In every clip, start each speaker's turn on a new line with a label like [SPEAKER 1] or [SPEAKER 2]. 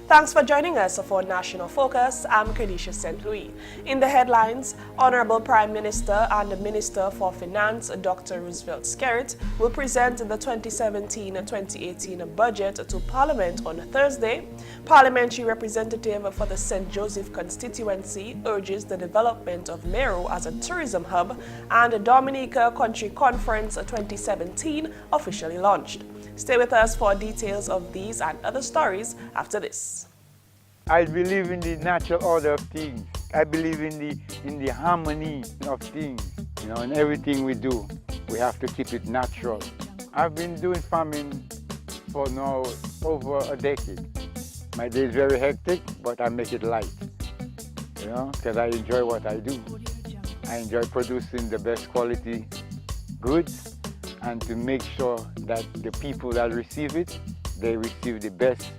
[SPEAKER 1] Thanks for joining us for National Focus. I'm Kerdisha St. In the headlines, Honorable Prime Minister and the Minister for Finance, Dr. Roosevelt Skerrit, will present the 2017-2018 budget to Parliament on Thursday. Parliamentary Representative for the St. Joseph constituency urges the development of Mero as a tourism hub, and the Dominica Country Conference 2017 officially launched. Stay with us for details of these and other stories after this.
[SPEAKER 2] I believe in the natural order of things. I believe in the harmony of things. You know, in everything we do, we have to keep it natural. I've been doing farming for now over a decade. My day is very hectic, but I make it light. You know, because I enjoy what I do. I enjoy producing the best quality goods, and to make sure that the people that receive it, they receive the best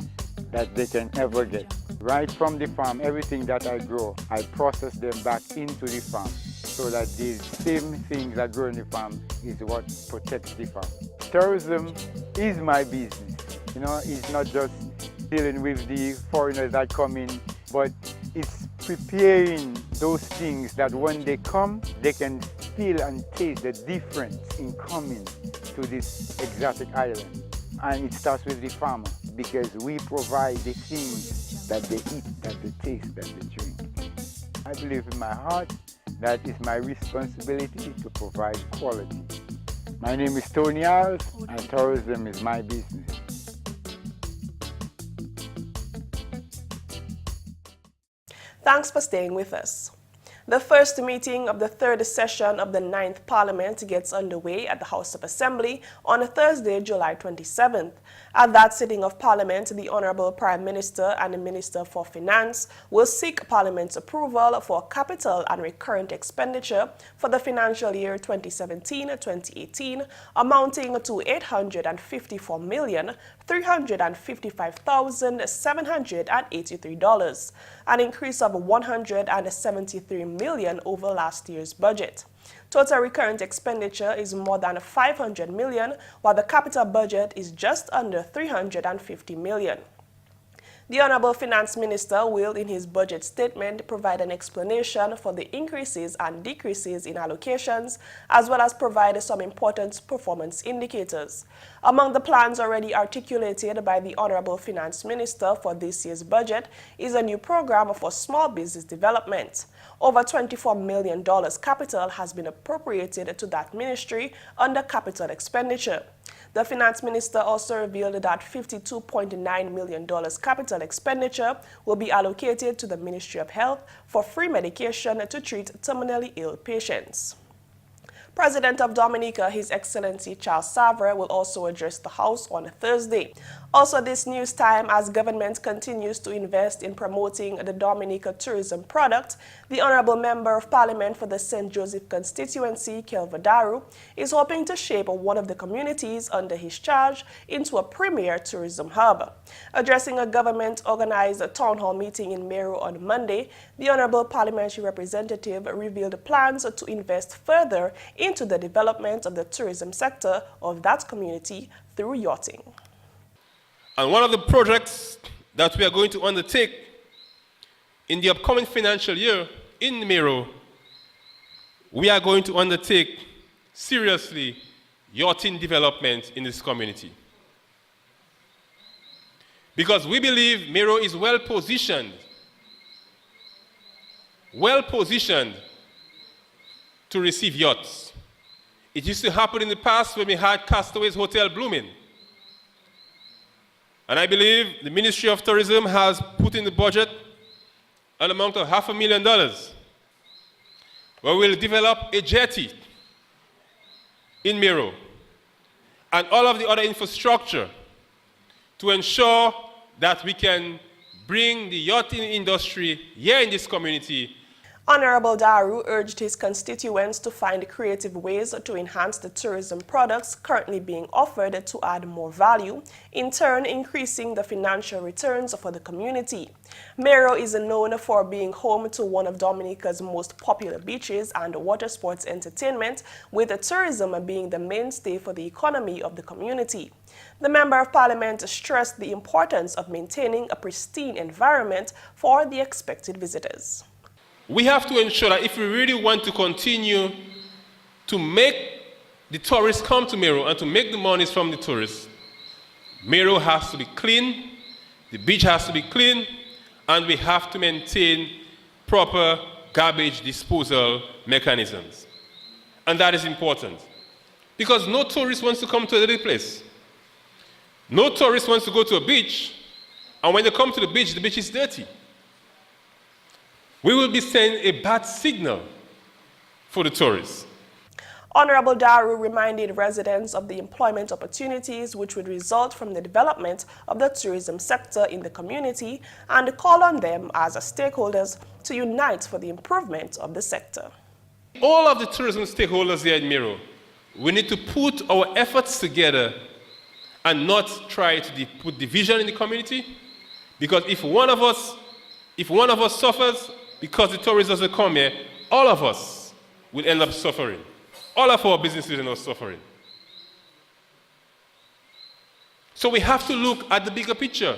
[SPEAKER 2] that they can ever get. Right from the farm, everything that I grow, I process them back into the farm so that these same things that grow in the farm is what protects the farm. Tourism is my business. You know, it's not just dealing with the foreigners that come in, but it's preparing those things that when they come, they can feel and taste the difference in coming to this exotic island. And it starts with the farmer, because we provide the things that they eat, that they taste, that they drink. I believe in my heart that it's my responsibility to provide quality. My name is Tony Alves, and tourism is my business.
[SPEAKER 1] Thanks for staying with us. The first meeting of the third session of the 9th Parliament gets underway at the House of Assembly on Thursday, July 27th. At that sitting of Parliament, the Honorable Prime Minister and the Minister for Finance will seek Parliament's approval for capital and recurrent expenditure for the financial year 2017-2018, amounting to $854,355,783, an increase of $173 million over last year's budget. Total recurrent expenditure is more than $500 million, while the capital budget is just under $350 million. The Honorable Finance Minister will, in his budget statement, provide an explanation for the increases and decreases in allocations, as well as provide some important performance indicators. Among the plans already articulated by the Honorable Finance Minister for this year's budget is a new program for small business development. Over $24 million capital has been appropriated to that ministry under capital expenditure. The Finance Minister also revealed that $52.9 million capital expenditure will be allocated to the Ministry of Health for free medication to treat terminally ill patients. President of Dominica, His Excellency Charles Savre, will also address the House on Thursday. Also this news time, as government continues to invest in promoting the Dominica tourism product, the Honorable Member of Parliament for the St. Joseph constituency, Kelver Darroux, is hoping to shape one of the communities under his charge into a premier tourism hub. Addressing a government-organized town hall meeting in Mero on Monday, the Honorable Parliamentary Representative revealed plans to invest further into the development of the tourism sector of that community through yachting.
[SPEAKER 3] And one of the projects that we are going to undertake in the upcoming financial year in Mero, we are going to undertake seriously yachting development in this community. Because we believe Mero is well positioned to receive yachts. It used to happen in the past when we had Castaways Hotel blooming. And I believe the Ministry of Tourism has put in the budget an amount of $500,000 where we'll develop a jetty in Mero and all of the other infrastructure to ensure that we can bring the yachting industry here in this community.
[SPEAKER 1] Honorable Darroux urged his constituents to find creative ways to enhance the tourism products currently being offered to add more value, in turn increasing the financial returns for the community. Mero is known for being home to one of Dominica's most popular beaches and water sports entertainment, with tourism being the mainstay for the economy of the community. The Member of Parliament stressed the importance of maintaining a pristine environment for the expected visitors.
[SPEAKER 3] We have to ensure that if we really want to continue to make the tourists come to Mero and to make the monies from the tourists, Mero has to be clean, the beach has to be clean, and we have to maintain proper garbage disposal mechanisms. And that is important, because no tourist wants to come to a little place. No tourist wants to go to a beach, and when they come to the beach is dirty. We will be sending a bad signal for the tourists.
[SPEAKER 1] Honorable Darroux reminded residents of the employment opportunities which would result from the development of the tourism sector in the community and called on them as stakeholders to unite for the improvement of the sector.
[SPEAKER 3] All of the tourism stakeholders here in Mero, we need to put our efforts together and not try to put division in the community, because if one of us suffers because the tourists doesn't come here, all of us will end up suffering. All of our businesses will end up suffering. So we have to look at the bigger picture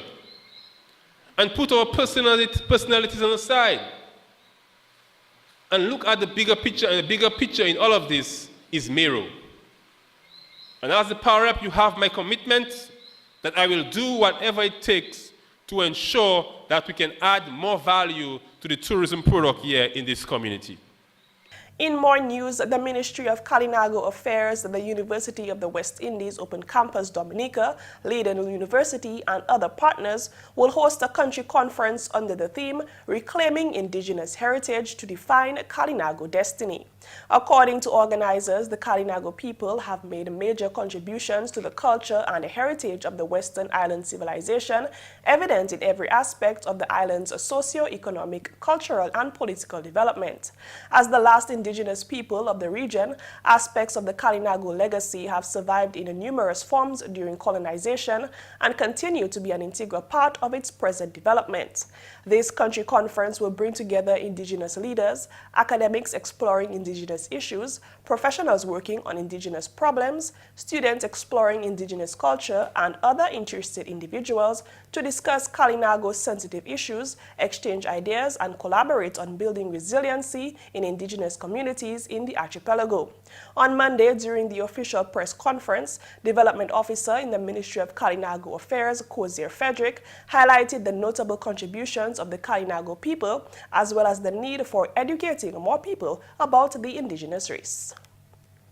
[SPEAKER 3] and put our personalities on the side and look at the bigger picture, and the bigger picture in all of this is Mero. And as the power rep, you have my commitment that I will do whatever it takes to ensure that we can add more value to the tourism product here in this community.
[SPEAKER 1] In more news, the Ministry of Kalinago Affairs, the University of the West Indies Open Campus Dominica, Leiden University, and other partners will host a country conference under the theme Reclaiming Indigenous Heritage to Define Kalinago Destiny. According to organizers, the Kalinago people have made major contributions to the culture and heritage of the Western Island civilization, evident in every aspect of the island's socio-economic, cultural, and political development. As the last indigenous people of the region, aspects of the Kalinago legacy have survived in numerous forms during colonization and continue to be an integral part of its present development. This country conference will bring together indigenous leaders, academics exploring indigenous issues, professionals working on indigenous problems, students exploring indigenous culture, and other interested individuals to discuss Kalinago's sensitive issues, exchange ideas, and collaborate on building resiliency in indigenous communities in the archipelago. On Monday, during the official press conference, Development Officer in the Ministry of Kalinago Affairs, Cozier Frederick, highlighted the notable contributions of the Kalinago people, as well as the need for educating more people about the indigenous race.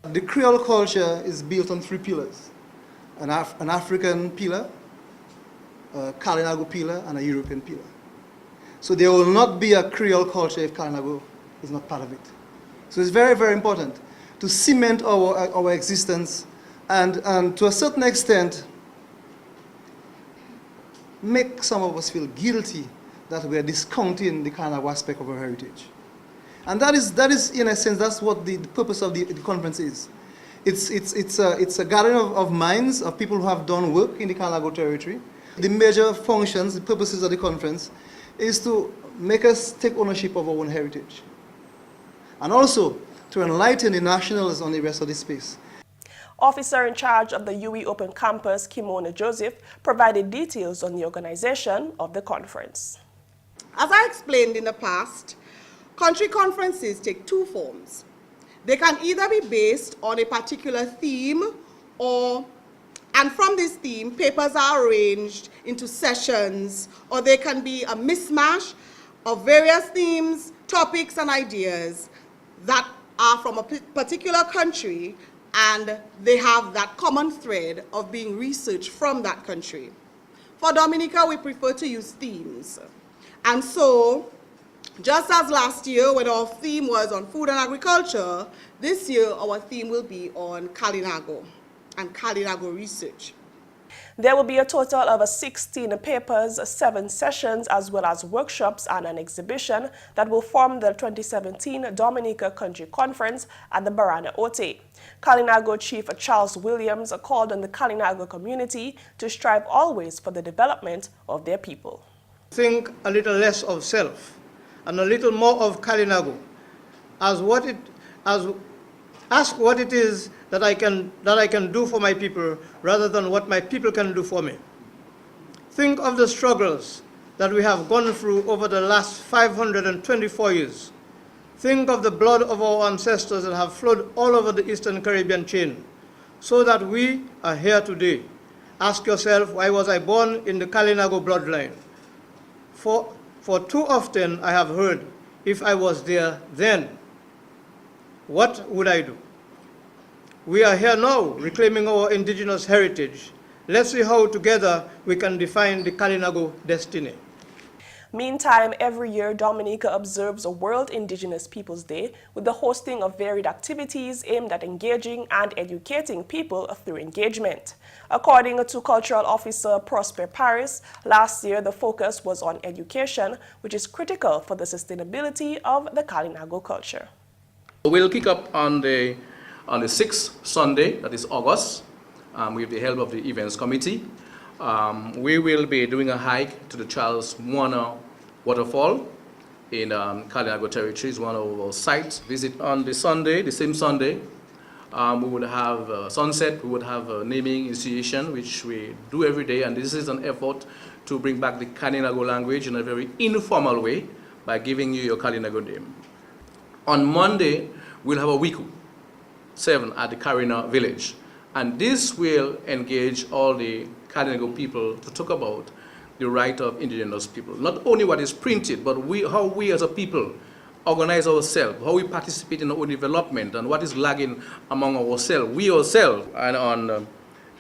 [SPEAKER 4] The Creole culture is built on three pillars: an African pillar, a Kalinago pillar, and a European pillar. So there will not be a Creole culture if Kalinago is not part of it. So it's very, very important to cement our existence and to a certain extent make some of us feel guilty that we are discounting the Kalinago aspect of our heritage. And that is in a sense, that's what the purpose of the conference is. It's a gathering of minds, of people who have done work in the Kalinago territory. The major functions, the purposes of the conference is to make us take ownership of our own heritage, and also to enlighten the nationals on the rest of the space.
[SPEAKER 1] Officer in charge of the UE Open Campus, Kimona Joseph, provided details on the organization of the conference.
[SPEAKER 5] As I explained in the past, country conferences take two forms. They can either be based on a particular theme, and from this theme, papers are arranged into sessions, or they can be a mismatch of various themes, topics, and ideas that are from a particular country, and they have that common thread of being researched from that country. For Dominica, we prefer to use themes. And so, just as last year when our theme was on food and agriculture, this year our theme will be on Kalinago and Kalinago research.
[SPEAKER 1] There will be a total of 16 papers, 7 sessions, as well as workshops and an exhibition that will form the 2017 Dominica Country Conference at the Barana Ote. Kalinago Chief Charles Williams called on the Kalinago community to strive always for the development of their people.
[SPEAKER 6] Think a little less of self and a little more of Kalinago ask what it is that I can do for my people rather than what my people can do for me. Think of the struggles that we have gone through over the last 524 years. Think of the blood of our ancestors that have flowed all over the Eastern Caribbean chain so that we are here today. Ask yourself, why was I born in the Kalinago bloodline? For too often I have heard, if I was there then, what would I do? We are here now reclaiming our indigenous heritage. Let's see how together we can define the Kalinago destiny.
[SPEAKER 1] Meantime, every year Dominica observes World Indigenous Peoples Day with the hosting of varied activities aimed at engaging and educating people through engagement. According to Cultural Officer Prosper Paris, last year the focus was on education, which is critical for the sustainability of the Kalinago culture.
[SPEAKER 7] We'll kick up on the 6th Sunday, that is August, with the help of the events committee. We will be doing a hike to the Charles Warner Waterfall in Kalinago territory. Is one of our sites. Visit on the Sunday, the same Sunday. We would have sunset, we would have a naming initiation, which we do every day, and this is an effort to bring back the Kalinago language in a very informal way by giving you your Kalinago name. On Monday, we'll have a Wiku 7 at the Karina village, and this will engage all the Kalinago people to talk about the right of indigenous people. Not only what is printed, but how we as a people organize ourselves, how we participate in our own development, and what is lagging among ourselves, we ourselves. And on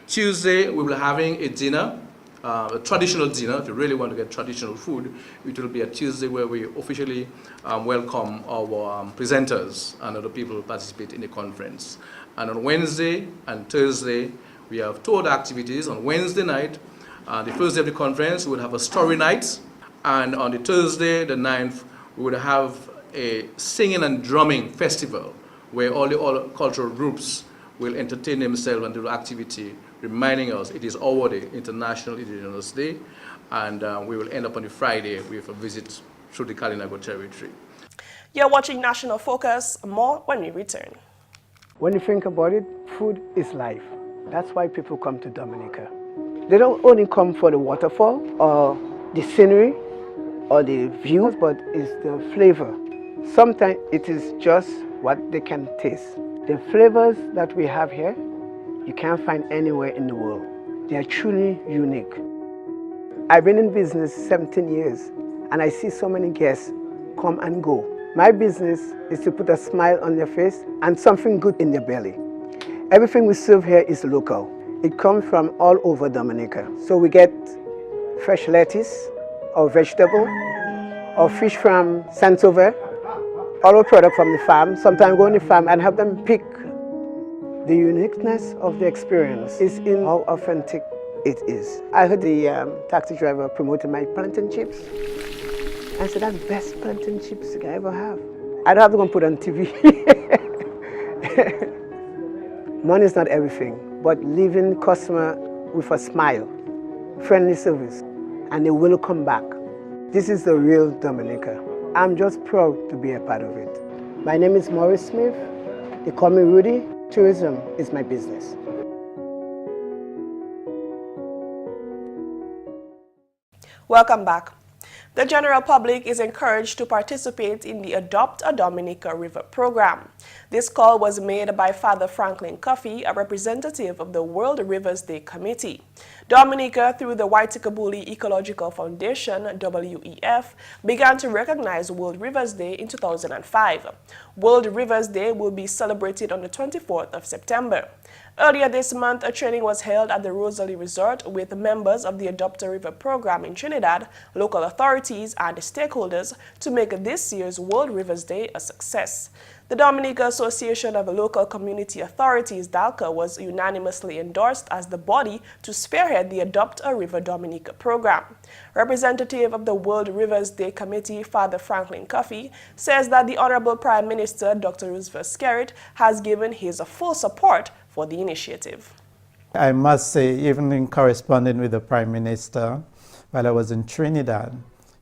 [SPEAKER 7] Tuesday, we will be having a dinner, a traditional dinner. If you really want to get traditional food, it will be a Tuesday where we officially welcome our presenters and other people who participate in the conference. And on Wednesday and Thursday, we have 2 other activities. On Wednesday night, the first day of the conference, we will have a story night. And on the Thursday, the 9th, we will have a singing and drumming festival where all the cultural groups will entertain themselves and do activity, reminding us it is our day, International Indigenous Day. And we will end up on the Friday with a visit through the Kalinago territory.
[SPEAKER 1] You're watching National Focus. More when we return.
[SPEAKER 8] When you think about it, food is life. That's why people come to Dominica. They don't only come for the waterfall or the scenery or the views, but it's the flavor. Sometimes it is just what they can taste. The flavors that we have here, you can't find anywhere in the world. They are truly unique. I've been in business 17 years, and I see so many guests come and go. My business is to put a smile on their face and something good in their belly. Everything we serve here is local. It comes from all over Dominica. So we get fresh lettuce, or vegetable, or fish from Saint-Sauveur, all our product from the farm. Sometimes go on the farm and have them pick. The uniqueness of the experience is in how authentic it is. I heard the taxi driver promoting my plantain chips. I said, that's the best plantain chips you can ever have. I don't have to go and put on TV. Money is not everything, but leaving customer with a smile, friendly service, and they will come back. This is the real Dominica. I'm just proud to be a part of it. My name is Maurice Smith. They call me Rudy. Tourism is my business.
[SPEAKER 1] Welcome back. The general public is encouraged to participate in the Adopt a Dominica River program. This call was made by Father Franklin Coffey, a representative of the World Rivers Day Committee. Dominica, through the Waitakabuli Ecological Foundation, WEF, began to recognize World Rivers Day in 2005. World Rivers Day will be celebrated on the 24th of September. Earlier this month, a training was held at the Rosalie Resort with members of the Adopt a River program in Trinidad, local authorities, and stakeholders to make this year's World Rivers Day a success. The Dominica Association of Local Community Authorities, DALCA, was unanimously endorsed as the body to spearhead the Adopt a River Dominica program. Representative of the World Rivers Day Committee, Father Franklin Coffey, says that the Honorable Prime Minister, Dr. Roosevelt Skerrit, has given his full support for the initiative.
[SPEAKER 9] I must say, even in corresponding with the Prime Minister, while I was in Trinidad,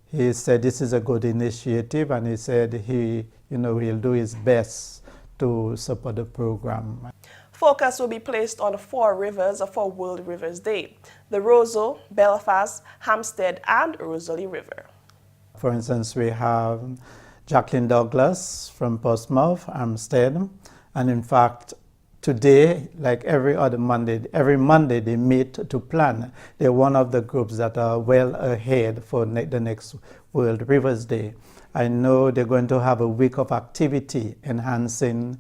[SPEAKER 9] he said this is a good initiative, and he said he'll do his best to support the program.
[SPEAKER 1] Focus will be placed on 4 rivers for World Rivers Day: the Roseau, Belfast, Hampstead, and Rosalie River.
[SPEAKER 9] For instance, we have Jacqueline Douglas from Portsmouth, Hampstead, and in fact, today, like every Monday they meet to plan. They're one of the groups that are well ahead for the next World Rivers Day. I know they're going to have a week of activity enhancing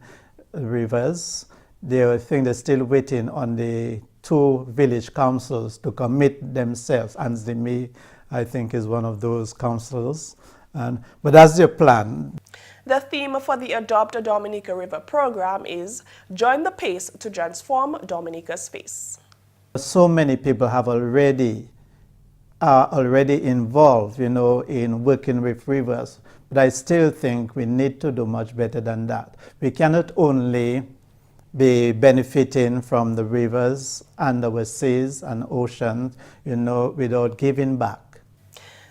[SPEAKER 9] rivers. I think they're still waiting on the 2 village councils to commit themselves. Ansdemi, I think, is one of those councils. But that's their plan.
[SPEAKER 1] The theme for the Adopt a Dominica River program is Join the Pace to Transform Dominica's Face.
[SPEAKER 9] So many people are already involved, in working with rivers. But I still think we need to do much better than that. We cannot only be benefiting from the rivers and our seas and oceans, without giving back.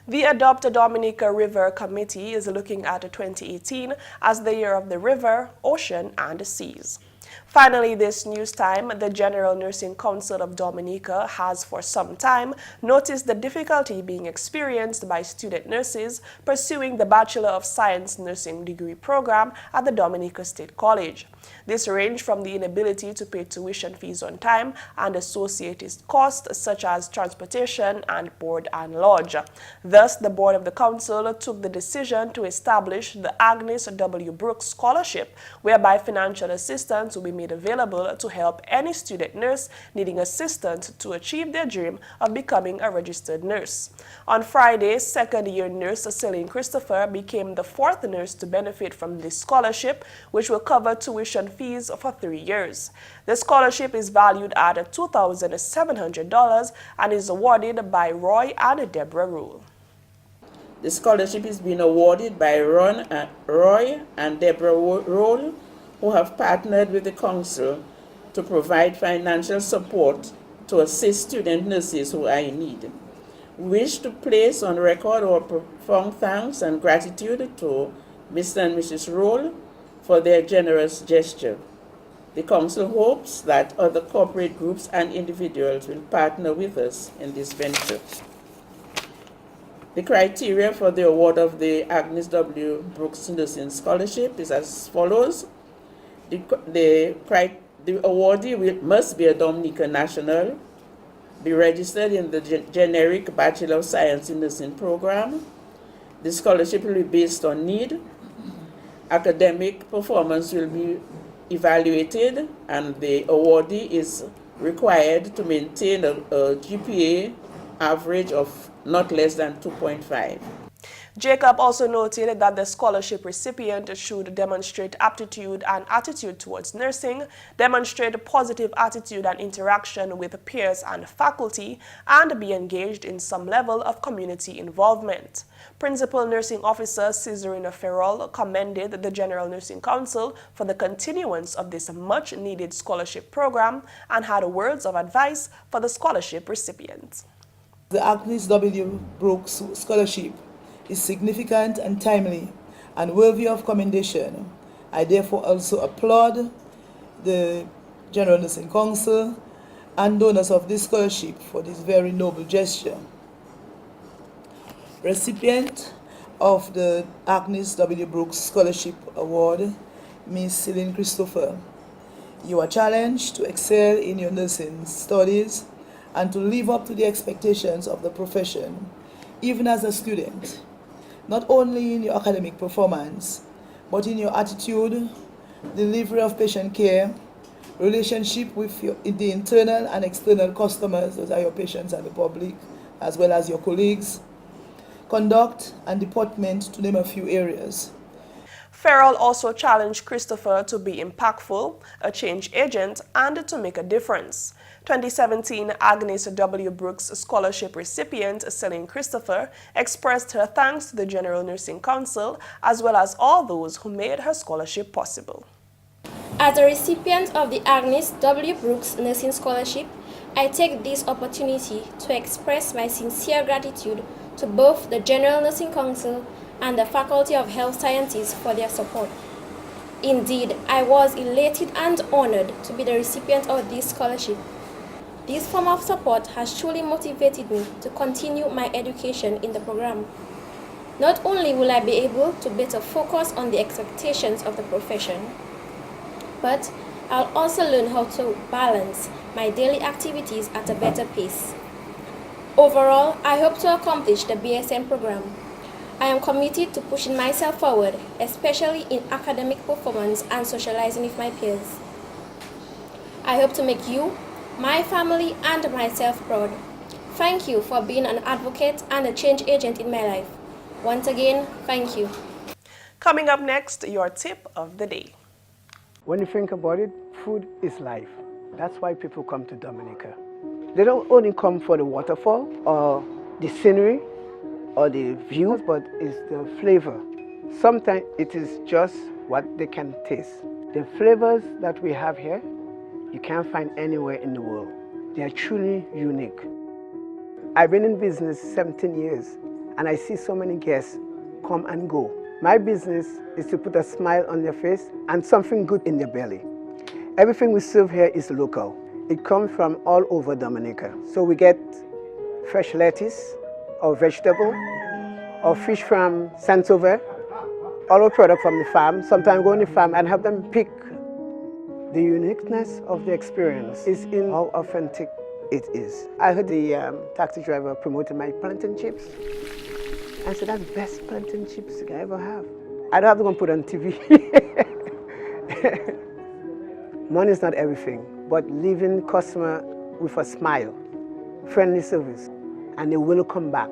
[SPEAKER 1] The Adopt a Dominica River Committee is looking at 2018 as the year of the river, ocean, and the seas. Finally, this news time, the General Nursing Council of Dominica has for some time noticed the difficulty being experienced by student nurses pursuing the Bachelor of Science Nursing degree program at the Dominica State College. This ranged from the inability to pay tuition fees on time and associated costs such as transportation and board and lodge. Thus, the board of the council took the decision to establish the Agnes W. Brooks Scholarship, whereby financial assistance will be made available to help any student nurse needing assistance to achieve their dream of becoming a registered nurse. On Friday, second-year nurse Celine Christopher became the 4th nurse to benefit from this scholarship, which will cover tuition fees for 3 years. The scholarship is valued at $2,700 and is awarded by Roy and Deborah Rule.
[SPEAKER 10] The scholarship is being awarded by Roy and Deborah Rule, who have partnered with the council to provide financial support to assist student nurses who are in need. We wish to place on record our profound thanks and gratitude to Mr. and Mrs. Rule for their generous gesture. The council hopes that other corporate groups and individuals will partner with us in this venture. The criteria for the award of the Agnes W. Brooks Nursing Scholarship is as follows. The awardee must be a Dominican national, be registered in the generic Bachelor of Science in Nursing program. The scholarship will be based on need. Academic performance will be evaluated, and the awardee is required to maintain a GPA average of not less than 2.5.
[SPEAKER 1] Jacob also noted that the scholarship recipient should demonstrate aptitude and attitude towards nursing, demonstrate a positive attitude and interaction with peers and faculty, and be engaged in some level of community involvement. Principal Nursing Officer Cesarina Ferrol commended the General Nursing Council for the continuance of this much-needed scholarship program and had words of advice for the scholarship recipients.
[SPEAKER 11] The Agnes W. Brooks Scholarship is significant and timely and worthy of commendation. I therefore also applaud the General Nursing Council and donors of this scholarship for this very noble gesture. Recipient of the Agnes W. Brooks Scholarship Award, Ms. Celine Christopher. You are challenged to excel in your nursing studies and to live up to the expectations of the profession, even as a student, not only in your academic performance, but in your attitude, delivery of patient care, relationship with the internal and external customers, those are your patients and the public, as well as your colleagues, conduct and deportment, to name a few areas.
[SPEAKER 1] Farrell also challenged Christopher to be impactful, a change agent, and to make a difference. 2017 Agnes W. Brooks Scholarship recipient Celine Christopher expressed her thanks to the General Nursing Council as well as all those who made her scholarship possible.
[SPEAKER 12] As a recipient of the Agnes W. Brooks Nursing Scholarship, I take this opportunity to express my sincere gratitude to both the General Nursing Council and the Faculty of Health Sciences for their support. Indeed, I was elated and honored to be the recipient of this scholarship. This form of support has truly motivated me to continue my education in the program. Not only will I be able to better focus on the expectations of the profession, but I'll also learn how to balance my daily activities at a better pace. Overall, I hope to accomplish the BSN program. I am committed to pushing myself forward, especially in academic performance and socializing with my peers. I hope to make you, my family, and myself proud. Thank you for being an advocate and a change agent in my life. Once again, thank you.
[SPEAKER 1] Coming up next, your tip of the day.
[SPEAKER 8] When you think about it, food is life. That's why people come to Dominica. They don't only come for the waterfall or the scenery or the views, but it's the flavor. Sometimes it is just what they can taste. The flavors that we have here, you can't find anywhere in the world. They are truly unique. I've been in business 17 years, and I see so many guests come and go. My business is to put a smile on their face and something good in their belly. Everything we serve here is local. It comes from all over Dominica. So we get fresh lettuce, or vegetable, or fish from Saint-Sauveur, all our product from the farm. Sometimes go on the farm and help them pick. The uniqueness of the experience is in how authentic it is. I heard the taxi driver promoting my plantain chips. I said, that's the best plantain chips I ever have. I don't have to go and put it on TV. Money is not everything, but leaving customer with a smile, friendly service, and they will come back.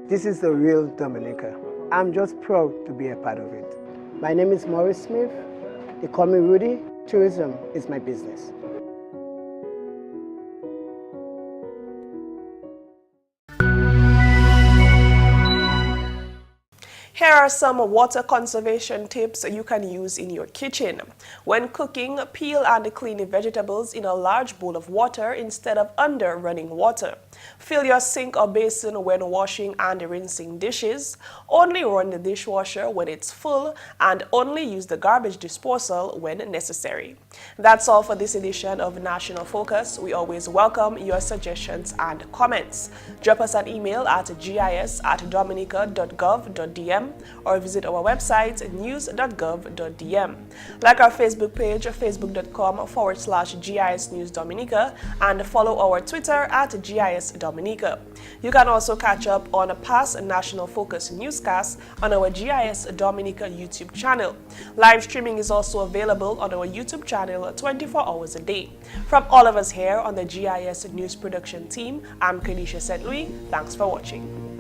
[SPEAKER 8] This is the real Dominica. I'm just proud to be a part of it. My name is Maurice Smith. They call me Rudy. Tourism is my business.
[SPEAKER 1] Here are some water conservation tips you can use in your kitchen. When cooking, peel and clean the vegetables in a large bowl of water instead of under running water. Fill your sink or basin when washing and rinsing dishes. Only run the dishwasher when it's full and only use the garbage disposal when necessary. That's all for this edition of National Focus. We always welcome your suggestions and comments. Drop us an email at gis@dominica.gov.dm or visit our website news.gov.dm. Like our Facebook page, facebook.com/GIS News Dominica, and follow our Twitter at GIS Dominica. You can also catch up on past National Focus newscasts on our GIS Dominica YouTube channel. Live streaming is also available on our YouTube channel 24 hours a day. From all of us here on the GIS News Production team, I'm Kerdisha St. Thanks for watching.